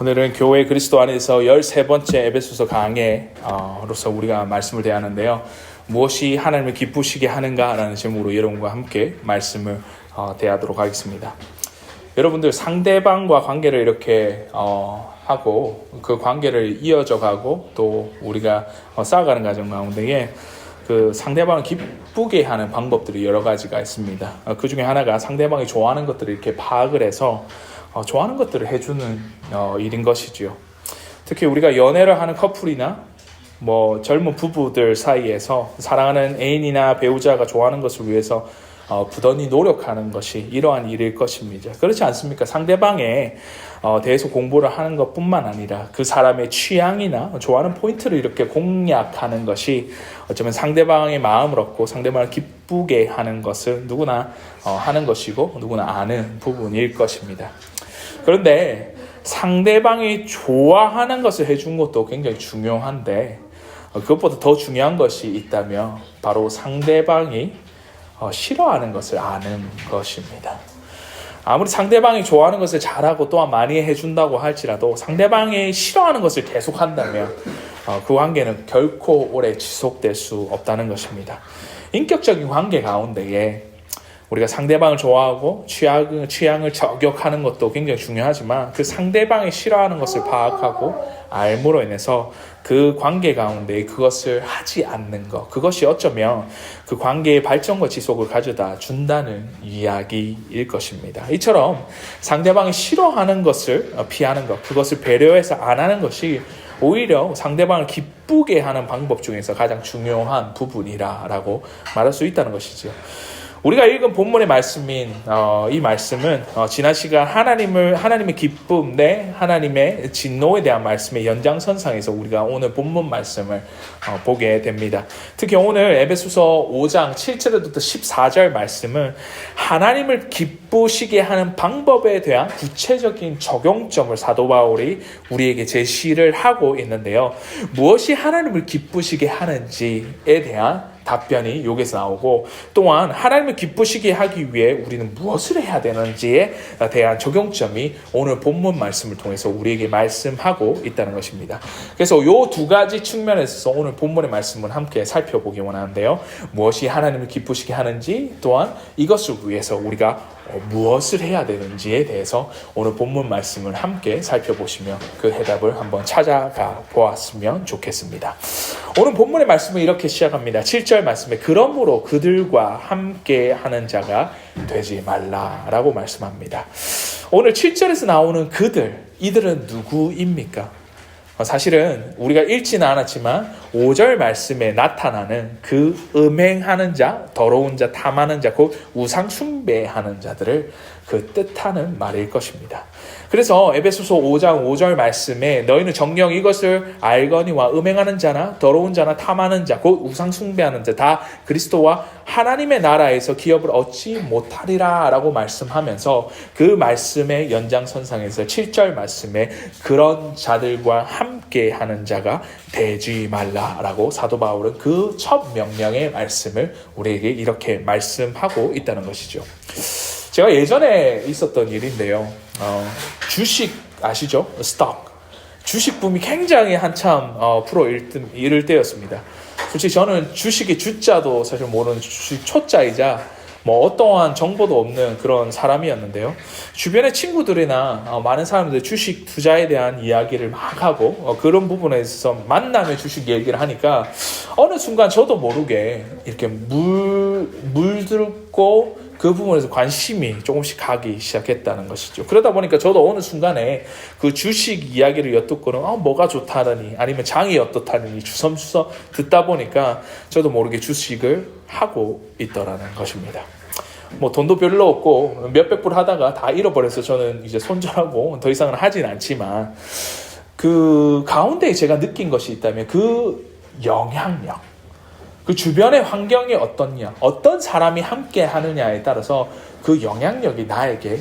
오늘은 교회 그리스도 안에서 13번째 에베소서 강해로서 우리가 말씀을 대하는데요. 무엇이 하나님을 기쁘시게 하는가라는 제목으로 여러분과 함께 말씀을 대하도록 하겠습니다. 여러분들 상대방과 관계를 이렇게 하고 그 관계를 이어져 가고 또 우리가 쌓아가는 과정 가운데에 그 상대방을 기쁘게 하는 방법들이 여러 가지가 있습니다. 그 중에 하나가 상대방이 좋아하는 것들을 이렇게 파악을 해서 좋아하는 것들을 해주는 일인 것이지요. 특히 우리가 연애를 하는 커플이나 젊은 부부들 사이에서 사랑하는 애인이나 배우자가 좋아하는 것을 위해서 부단히 노력하는 것이 이러한 일일 것입니다. 그렇지 않습니까? 상대방에 대해서 공부를 하는 것뿐만 아니라 그 사람의 취향이나 좋아하는 포인트를 이렇게 공략하는 것이 어쩌면 상대방의 마음을 얻고 상대방을 기쁘게 하는 것을 누구나 하는 것이고 누구나 아는 부분일 것입니다. 그런데 상대방이 좋아하는 것을 해준 것도 굉장히 중요한데 그것보다 더 중요한 것이 있다면 바로 상대방이 싫어하는 것을 아는 것입니다. 아무리 상대방이 좋아하는 것을 잘하고 또한 많이 해준다고 할지라도 상대방이 싫어하는 것을 계속한다면 그 관계는 결코 오래 지속될 수 없다는 것입니다. 인격적인 관계 가운데에 우리가 상대방을 좋아하고 취향을 저격하는 것도 굉장히 중요하지만 그 상대방이 싫어하는 것을 파악하고 알므로 인해서 그 관계 가운데 그것을 하지 않는 것, 그것이 어쩌면 그 관계의 발전과 지속을 가져다 준다는 이야기일 것입니다. 이처럼 상대방이 싫어하는 것을 피하는 것, 그것을 배려해서 안 하는 것이 오히려 상대방을 기쁘게 하는 방법 중에서 가장 중요한 부분이라고 말할 수 있다는 것이죠. 우리가 읽은 본문의 말씀인 이 말씀은 지난 시간 하나님의 기쁨 내 하나님의 진노에 대한 말씀의 연장선상에서 우리가 오늘 본문 말씀을 보게 됩니다. 특히 오늘 에베소서 5장 7절부터 14절 말씀은 하나님을 기쁘시게 하는 방법에 대한 구체적인 적용점을 사도 바울이 우리에게 제시를 하고 있는데요. 무엇이 하나님을 기쁘시게 하는지에 대한 답변이 여기서 나오고 또한 하나님을 기쁘시게 하기 위해 우리는 무엇을 해야 되는지에 대한 적용점이 오늘 본문 말씀을 통해서 우리에게 말씀하고 있다는 것입니다. 그래서 이 두 가지 측면에서 오늘 본문의 말씀을 함께 살펴보기 원하는데요. 무엇이 하나님을 기쁘시게 하는지 또한 이것을 위해서 우리가 무엇을 해야 되는지에 대해서 오늘 본문 말씀을 함께 살펴보시며 그 해답을 한번 찾아가 보았으면 좋겠습니다. 오늘 본문의 말씀은 이렇게 시작합니다. 7절 말씀에 그러므로 그들과 함께 하는 자가 되지 말라라고 말씀합니다. 오늘 7절에서 나오는 이들은 누구입니까? 사실은 우리가 읽지는 않았지만 5절 말씀에 나타나는 그 음행하는 자, 더러운 자, 탐하는 자, 곧 우상 숭배하는 자들을 그 뜻하는 말일 것입니다. 그래서 에베소서 5장 5절 말씀에 너희는 정녕 이것을 알거니와 음행하는 자나 더러운 자나 탐하는 자, 곧 우상 숭배하는 자 다 그리스도와 하나님의 나라에서 기업을 얻지 못하리라 라고 말씀하면서 그 말씀의 연장선상에서 7절 말씀에 그런 자들과 함께 하는 자가 되지 말라라고 사도 바울은 그 첫 명령의 말씀을 우리에게 이렇게 말씀하고 있다는 것이죠. 제가 예전에 있었던 일인데요. 주식 아시죠? 스톡. 주식 붐이 굉장히 한참 이를 때였습니다. 솔직히 저는 주식의 주자도 사실 모르는 주식 초자이자 어떠한 정보도 없는 그런 사람이었는데요. 주변의 친구들이나 많은 사람들이 주식 투자에 대한 이야기를 막 하고 그런 부분에 있어서 만남의 주식 얘기를 하니까 어느 순간 저도 모르게 이렇게 물들고 그 부분에서 관심이 조금씩 가기 시작했다는 것이죠. 그러다 보니까 저도 어느 순간에 그 주식 이야기를 엿듣고는 뭐가 좋다느니 아니면 장이 어떻다느니 주섬주섬 듣다 보니까 저도 모르게 주식을 하고 있더라는 것입니다. 돈도 별로 없고 몇백 불 하다가 다 잃어버려서 저는 이제 손절하고 더 이상은 하진 않지만 그 가운데 제가 느낀 것이 있다면 그 영향력, 그 주변의 환경이 어떻냐, 어떤 사람이 함께 하느냐에 따라서 그 영향력이 나에게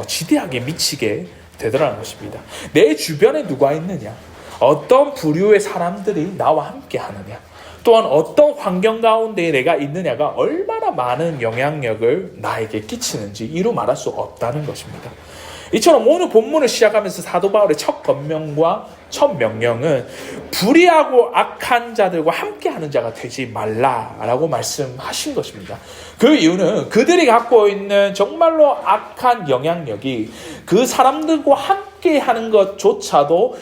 지대하게 미치게 되더라는 것입니다. 내 주변에 누가 있느냐, 어떤 부류의 사람들이 나와 함께 하느냐, 또한 어떤 환경 가운데 내가 있느냐가 얼마나 많은 영향력을 나에게 끼치는지 이루 말할 수 없다는 것입니다. 이처럼 오늘 본문을 시작하면서 사도 바울의 첫 권명과 첫 명령은 불의하고 악한 자들과 함께하는 자가 되지 말라라고 말씀하신 것입니다. 그 이유는 그들이 갖고 있는 정말로 악한 영향력이 그 사람들과 함께하는 것조차도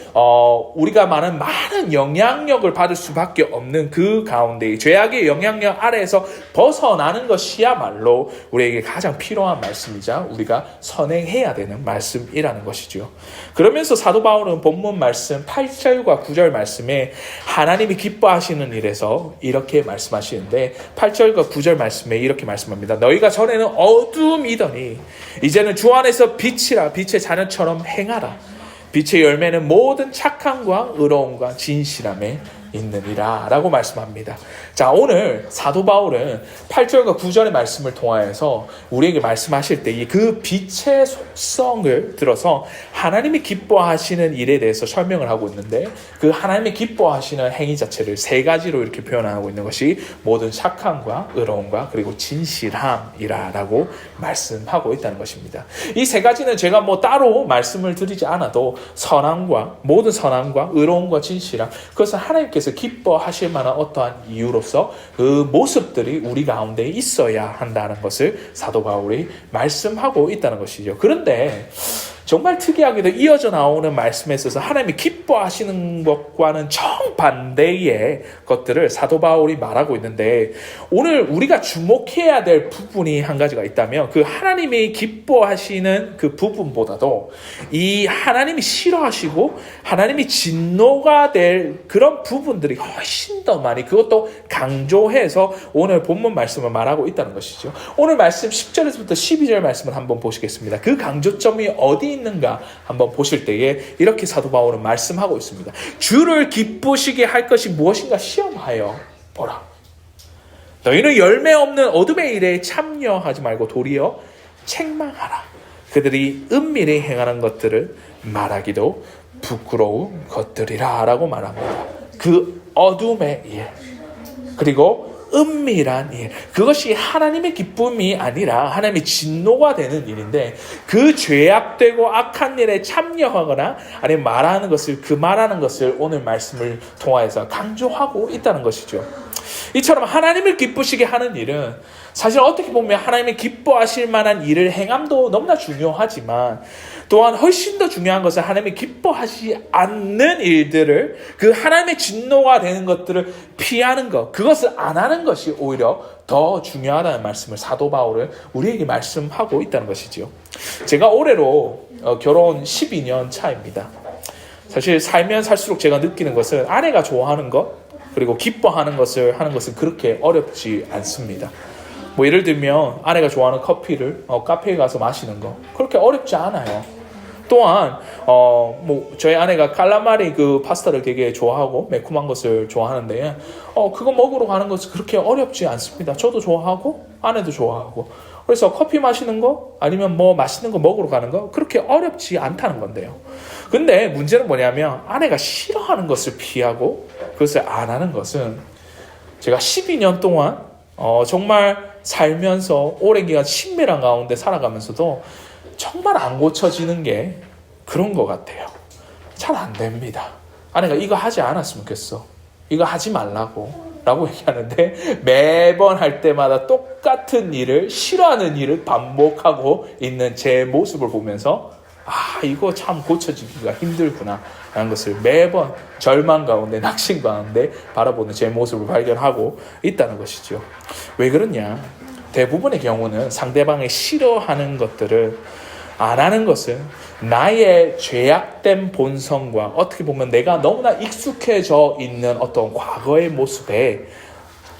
우리가 말하는 많은 영향력을 받을 수밖에 없는 그 가운데 죄악의 영향력 아래에서 벗어나는 것이야말로 우리에게 가장 필요한 말씀이자 우리가 선행해야 되는 말씀이라는 것이죠. 그러면서 사도 바울은 본문 말씀 8절과 9절 말씀에 하나님이 기뻐하시는 일에서 이렇게 말씀하시는데 8절과 9절 말씀에 이렇게 말씀합니다. 너희가 전에는 어둠이더니 이제는 주 안에서 빛이라 빛의 자녀처럼 행하라. 빛의 열매는 모든 착함과 의로움과 진실함에 있느니라 라고 말씀합니다. 자, 오늘 사도 바울은 8절과 9절의 말씀을 통하여서 우리에게 말씀하실 때 그 빛의 속성을 들어서 하나님이 기뻐하시는 일에 대해서 설명을 하고 있는데 그 하나님이 기뻐하시는 행위 자체를 세 가지로 이렇게 표현하고 있는 것이 모든 착함과 의로움과 그리고 진실함이라고 말씀하고 있다는 것입니다. 이 세 가지는 제가 따로 말씀을 드리지 않아도 선함과 모든 선함과 의로움과 진실함, 그것은 하나님께서 기뻐하실 만한 어떠한 이유로서 그 모습들이 우리 가운데 있어야 한다는 것을 사도 바울이 말씀하고 있다는 것이죠. 그런데 정말 특이하게도 이어져 나오는 말씀에 있어서 하나님이 기뻐하시는 것과는 정반대의 것들을 사도 바울이 말하고 있는데 오늘 우리가 주목해야 될 부분이 한 가지가 있다면 그 하나님이 기뻐하시는 그 부분보다도 이 하나님이 싫어하시고 하나님이 진노가 될 그런 부분들이 훨씬 더 많이 그것도 강조해서 오늘 본문 말씀을 말하고 있다는 것이죠. 오늘 말씀 10절에서부터 12절 말씀을 한번 보시겠습니다. 그 강조점이 어디 있는가 한번 보실 때에 이렇게 사도 바울은 말씀하고 있습니다. 주를 기쁘시게 할 것이 무엇인가 시험하여 보라. 너희는 열매 없는 어둠의 일에 참여하지 말고 도리어 책망하라. 그들이 은밀히 행하는 것들을 말하기도 부끄러운 것들이라 라고 말합니다. 그 어둠의 일 그리고 은밀한 일, 그것이 하나님의 기쁨이 아니라 하나님의 진노가 되는 일인데 그 죄악되고 악한 일에 참여하거나 아니면 말하는 것을 그 말하는 것을 오늘 말씀을 통하여서 강조하고 있다는 것이죠. 이처럼 하나님을 기쁘시게 하는 일은 사실 어떻게 보면 하나님이 기뻐하실 만한 일을 행함도 너무나 중요하지만 또한 훨씬 더 중요한 것은 하나님이 기뻐하지 않는 일들을 그 하나님의 진노가 되는 것들을 피하는 것, 그것을 안 하는 것이 오히려 더 중요하다는 말씀을 사도 바울은 우리에게 말씀하고 있다는 것이죠. 제가 올해로 결혼 12년 차입니다. 사실 살면 살수록 제가 느끼는 것은 아내가 좋아하는 것 그리고 기뻐하는 것을 하는 것은 그렇게 어렵지 않습니다. 예를 들면 아내가 좋아하는 커피를 카페에 가서 마시는 거 그렇게 어렵지 않아요. 또한 저희 아내가 칼라마리 그 파스타를 되게 좋아하고 매콤한 것을 좋아하는데 그거 먹으러 가는 것은 그렇게 어렵지 않습니다. 저도 좋아하고 아내도 좋아하고 그래서 커피 마시는 거 아니면 맛있는 거 먹으러 가는 거 그렇게 어렵지 않다는 건데요. 근데 문제는 뭐냐면 아내가 싫어하는 것을 피하고 그것을 안 하는 것은 제가 12년 동안 정말 살면서 오랜 기간 친밀한 가운데 살아가면서도 정말 안 고쳐지는 게 그런 것 같아요. 잘 안 됩니다. 아내가 이거 하지 않았으면 좋겠어. 이거 하지 말라고 라고 얘기하는데 매번 할 때마다 똑같은 일을 싫어하는 일을 반복하고 있는 제 모습을 보면서 이거 참 고쳐지기가 힘들구나 라는 것을 매번 절망 가운데 낙심 가운데 바라보는 제 모습을 발견하고 있다는 것이죠. 왜 그러냐? 대부분의 경우는 상대방이 싫어하는 것들을 안 하는 것은 나의 죄악된 본성과 어떻게 보면 내가 너무나 익숙해져 있는 어떤 과거의 모습에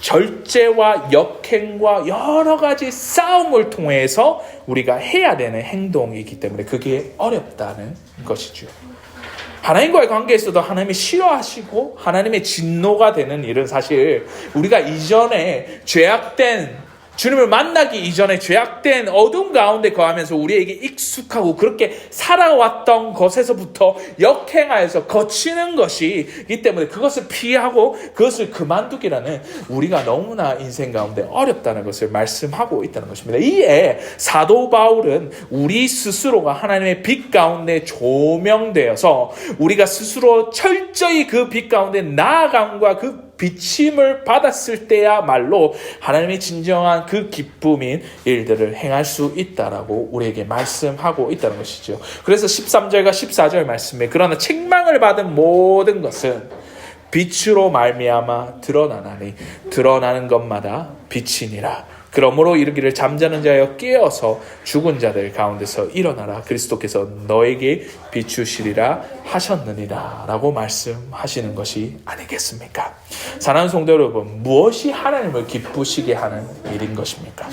절제와 역행과 여러 가지 싸움을 통해서 우리가 해야 되는 행동이기 때문에 그게 어렵다는 것이죠. 하나님과의 관계에서도 하나님이 싫어하시고 하나님의 진노가 되는 일은 사실 우리가 이전에 죄악된 주님을 만나기 이전에 죄악된 어둠 가운데 거하면서 우리에게 익숙하고 그렇게 살아왔던 것에서부터 역행하여서 거치는 것이기 때문에 그것을 피하고 그것을 그만두기라는 우리가 너무나 인생 가운데 어렵다는 것을 말씀하고 있다는 것입니다. 이에 사도 바울은 우리 스스로가 하나님의 빛 가운데 조명되어서 우리가 스스로 철저히 그 빛 가운데 나아감과 그 비침을 받았을 때야말로 하나님의 진정한 그 기쁨인 일들을 행할 수 있다라고 우리에게 말씀하고 있다는 것이죠. 그래서 13절과 14절 말씀에 그러나 책망을 받은 모든 것은 빛으로 말미암아 드러나나니 드러나는 것마다 빛이니라. 그러므로 이르기를 잠자는 자여 깨어서 죽은 자들 가운데서 일어나라. 그리스도께서 너에게 비추시리라 하셨느니라 라고 말씀하시는 것이 아니겠습니까? 사랑하는 성도 여러분, 무엇이 하나님을 기쁘시게 하는 일인 것입니까?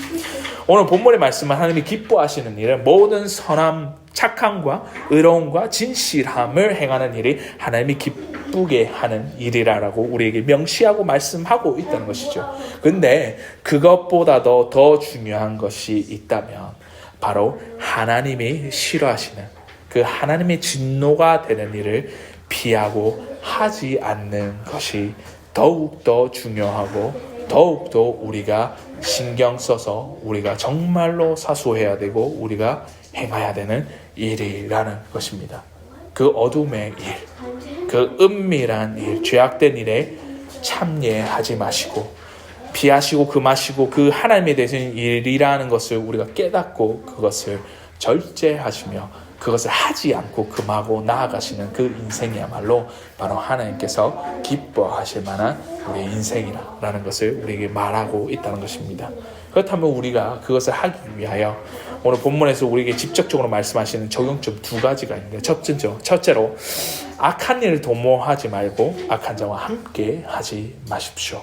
오늘 본문의 말씀은 하나님이 기뻐하시는 일은 모든 선함, 착함과 의로움과 진실함을 행하는 일이 하나님이 기쁘게 하는 일이라고 우리에게 명시하고 말씀하고 있다는 것이죠. 근데 그것보다도 더 중요한 것이 있다면 바로 하나님이 싫어하시는 그 하나님의 진노가 되는 일을 피하고 하지 않는 것이 더욱더 중요하고 더욱더 우리가 신경 써서 우리가 정말로 사수해야 되고 우리가 행해야 되는 일이라는 것입니다. 그 어둠의 일, 그 은밀한 일, 죄악된 일에 참여하지 마시고 피하시고 금하시고 그 하나님에 대해서는 일이라는 것을 우리가 깨닫고 그것을 절제하시며 그것을 하지 않고 금하고 나아가시는 그 인생이야말로 바로 하나님께서 기뻐하실 만한 우리의 인생이라는 것을 우리에게 말하고 있다는 것입니다. 그렇다면 우리가 그것을 하기 위하여 오늘 본문에서 우리에게 직접적으로 말씀하시는 적용점 두 가지가 있는데 첫째로 악한 일을 도모하지 말고 악한 자와 함께 하지 마십시오.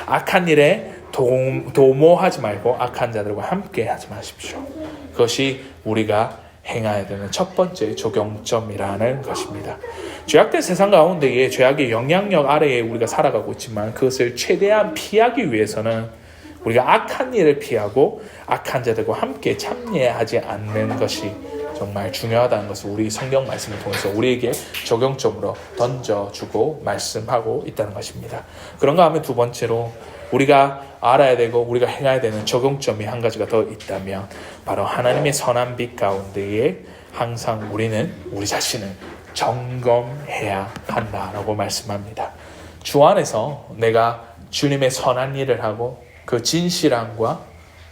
악한 일에 도모하지 말고 악한 자들과 함께 하지 마십시오. 그것이 우리가 행해야 되는 첫 번째 적용점이라는 것입니다. 죄악된 세상 가운데에 죄악의 영향력 아래에 우리가 살아가고 있지만 그것을 최대한 피하기 위해서는 우리가 악한 일을 피하고 악한 자들과 함께 참여하지 않는 것이 정말 중요하다는 것을 우리 성경 말씀을 통해서 우리에게 적용점으로 던져주고 말씀하고 있다는 것입니다. 그런가 하면 두 번째로 우리가 알아야 되고 우리가 행해야 되는 적용점이 한 가지가 더 있다면 바로 하나님의 선한 빛 가운데에 항상 우리는 우리 자신을 점검해야 한다라고 말씀합니다. 주 안에서 내가 주님의 선한 일을 하고 그 진실함과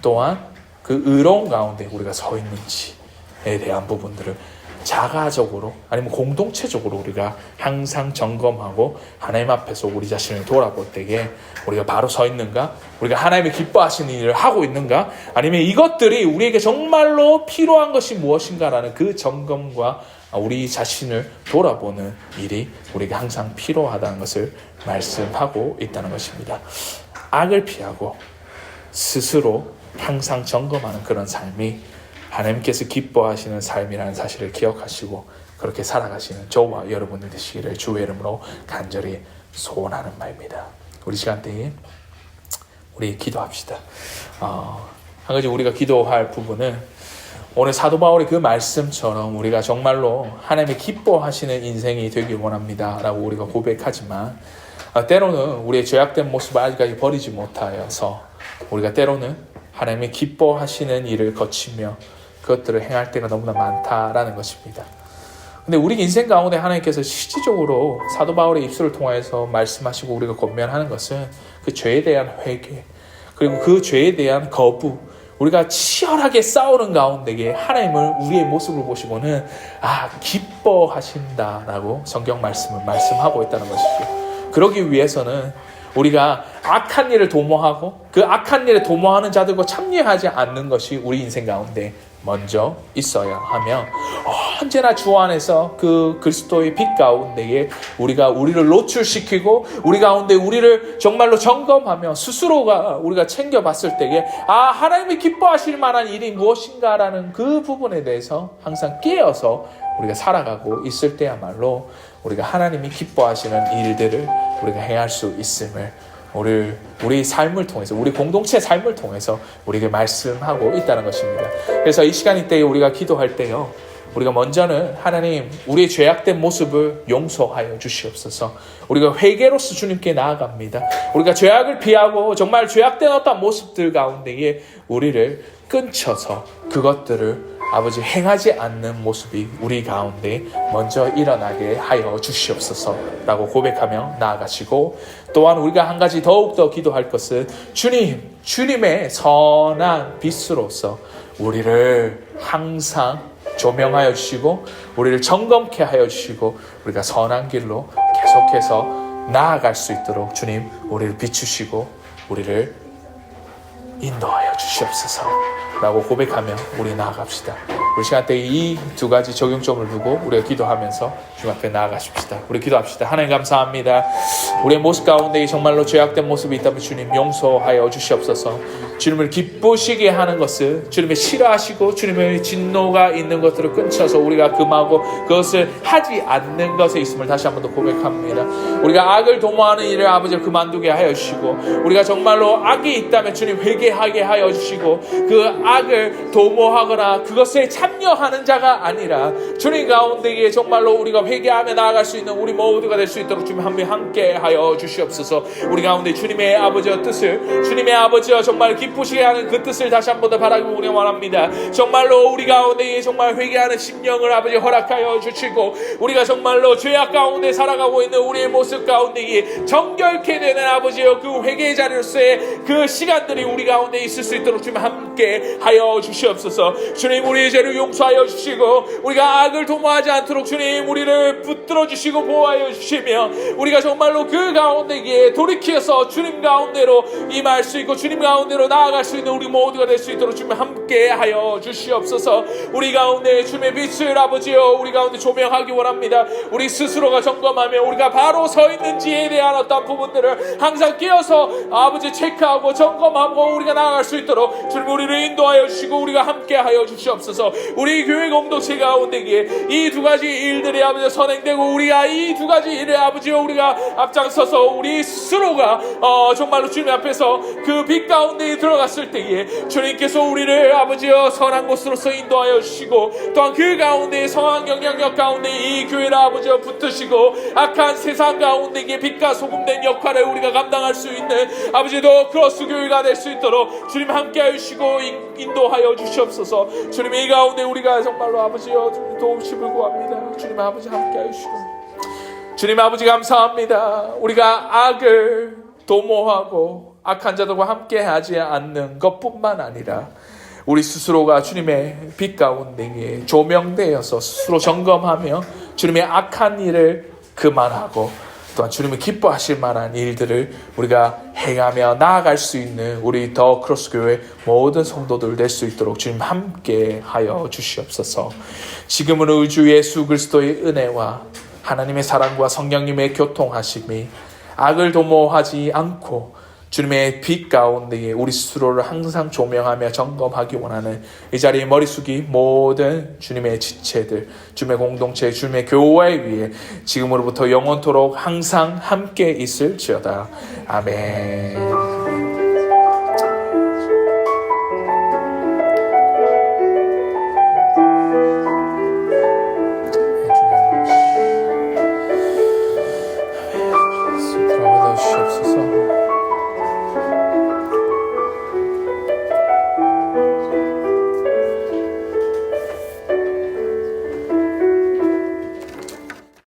또한 그 의로운 가운데 우리가 서 있는지에 대한 부분들을 자가적으로 아니면 공동체적으로 우리가 항상 점검하고 하나님 앞에서 우리 자신을 돌아볼 때에 우리가 바로 서 있는가? 우리가 하나님이 기뻐하시는 일을 하고 있는가? 아니면 이것들이 우리에게 정말로 필요한 것이 무엇인가라는 그 점검과 우리 자신을 돌아보는 일이 우리에게 항상 필요하다는 것을 말씀하고 있다는 것입니다. 악을 피하고 스스로 항상 점검하는 그런 삶이 하나님께서 기뻐하시는 삶이라는 사실을 기억하시고 그렇게 살아가시는 저와 여러분들 되시기를 주의 이름으로 간절히 소원하는 바입니다. 우리 시간대에 우리 기도합시다. 한 가지 우리가 기도할 부분은 오늘 사도 바울의 그 말씀처럼 우리가 정말로 하나님이 기뻐하시는 인생이 되길 원합니다 라고 우리가 고백하지만 때로는 우리의 죄악된 모습을 아직까지 버리지 못하여서 우리가 때로는 하나님이 기뻐하시는 일을 거치며 그것들을 행할 때가 너무나 많다라는 것입니다. 근데 우리 인생 가운데 하나님께서 실질적으로 사도 바울의 입술을 통해서 말씀하시고 우리가 권면하는 것은 그 죄에 대한 회개 그리고 그 죄에 대한 거부 우리가 치열하게 싸우는 가운데에 하나님을 우리의 모습을 보시고는 기뻐하신다라고 성경 말씀을 말씀하고 있다는 것이죠. 그러기 위해서는 우리가 악한 일을 도모하고 그 악한 일을 도모하는 자들과 참여하지 않는 것이 우리 인생 가운데 먼저 있어야 하며 언제나 주 안에서 그 그리스도의 빛 가운데에 우리를 노출시키고 우리 가운데 우리를 정말로 점검하며 스스로가 우리가 챙겨봤을 때에 하나님이 기뻐하실 만한 일이 무엇인가라는 그 부분에 대해서 항상 깨어서 우리가 살아가고 있을 때야말로 우리가 하나님이 기뻐하시는 일들을 우리가 행할 수 있음을 우리 삶을 통해서, 우리 공동체 삶을 통해서 우리에게 말씀하고 있다는 것입니다. 그래서 이 시간 때 우리가 기도할 때요, 우리가 먼저는 하나님, 우리의 죄악된 모습을 용서하여 주시옵소서. 우리가 회개로서 주님께 나아갑니다. 우리가 죄악을 피하고 정말 죄악된 어떤 모습들 가운데에 우리를 끊쳐서 그것들을 아버지 행하지 않는 모습이 우리 가운데 먼저 일어나게 하여 주시옵소서 라고 고백하며 나아가시고, 또한 우리가 한 가지 더욱더 기도할 것은 주님의 선한 빛으로서 우리를 항상 조명하여 주시고 우리를 점검케 하여 주시고 우리가 선한 길로 계속해서 나아갈 수 있도록 주님 우리를 비추시고 우리를 인도하여 주시옵소서 라고 고백하며 우리 나아갑시다. 우리 시간 때 이 두 가지 적용점을 두고 우리가 기도하면서 주님 앞에 나아가십시다. 우리 기도합시다. 하나님 감사합니다. 우리의 모습 가운데 정말로 죄악된 모습이 있다면 주님 용서하여 주시옵소서. 주님을 기쁘시게 하는 것을 주님의 싫어하시고 주님의 진노가 있는 것들을 끊쳐서 우리가 금하고 그것을 하지 않는 것에 있음을 다시 한 번 더 고백합니다. 우리가 악을 도모하는 일을 아버지 그만두게 하여 주시고, 우리가 정말로 악이 있다면 주님 회개하게 하여 주시고, 그 악을 도모하거나 그것에 참여하는 자가 아니라 주님 가운데에 정말로 우리가 회개하며 나아갈 수 있는 우리 모두가 될 수 있도록 주님 함께 하여 주시옵소서. 우리 가운데 주님의 아버지의 뜻을, 주님의 아버지와 정말 기쁘시게 하는 그 뜻을 다시 한 번 더 바라고 우리 원합니다. 정말로 우리 가운데에 정말 회개하는 심령을 아버지 허락하여 주시고, 우리가 정말로 죄악 가운데 살아가고 있는 우리의 모습 가운데에 정결케 되는 아버지여 그 회개의 자리로서의 그 시간들이 우리 가운데 있을 수 있도록 주님 함께 하여 주시옵소서. 주님 우리의 죄를 용서하여 주시고 우리가 악을 도모하지 않도록 주님 우리를 붙들어 주시고 보호하여 주시며, 우리가 정말로 그 가운데에 돌이켜서 주님 가운데로 임할 수 있고 주님 가운데로 나아갈 수 있는 우리 모두가 될 수 있도록 주님 함께 하여 주시옵소서. 우리 가운데 주님의 빛을 아버지여 우리 가운데 조명하기 원합니다. 우리 스스로가 점검하며 우리가 바로 서 있는지에 대한 어떤 부분들을 항상 끼어서 아버지 체크하고 점검하고 우리가 나아갈 수 있도록 주님 우리를 인도하여 주시고 우리가 함께 하여 주시옵소서. 우리 교회 공동체 가운데에 이 두 가지 일들이 아버지 선행되고 우리가 이 두 가지 일을 아버지여 우리가 앞장서서 우리 스스로가 정말로 주님 앞에서 그 빛 가운데에 들어갔을 때에 주님께서 우리를 아버지여 선한 곳으로서 인도하여 주시고, 또한 그 가운데 선한 영향력 가운데 이 교회를 아버지여 붙으시고 악한 세상 가운데에 빛과 소금된 역할을 우리가 감당할 수 있는 아버지도 크로스 교회가 될 수 있도록 주님 함께하여 주시고 인도하여 주시옵소서. 주님 이 가운데 우리가 정말로 아버지여 도움심을 구합니다. 주님 아버지 함께하여 주시고, 주님 아버지 감사합니다. 우리가 악을 도모하고 악한 자들과 함께하지 않는 것뿐만 아니라 우리 스스로가 주님의 빛 가운데에 조명되어서 스스로 점검하며 주님의 악한 일을 그만하고 또한 주님이 기뻐하실 만한 일들을 우리가 행하며 나아갈 수 있는 우리 더 크로스 교회 모든 성도들 될 수 있도록 주님 함께 하여 주시옵소서. 지금은 우리 주 예수 그리스도의 은혜와 하나님의 사랑과 성령님의 교통하심이 악을 도모하지 않고 주님의 빛 가운데에 우리 스스로를 항상 조명하며 점검하기 원하는 이 자리에 머리 숙이 모든 주님의 지체들, 주님의 공동체, 주님의 교회 위에 지금으로부터 영원토록 항상 함께 있을지어다. 아멘.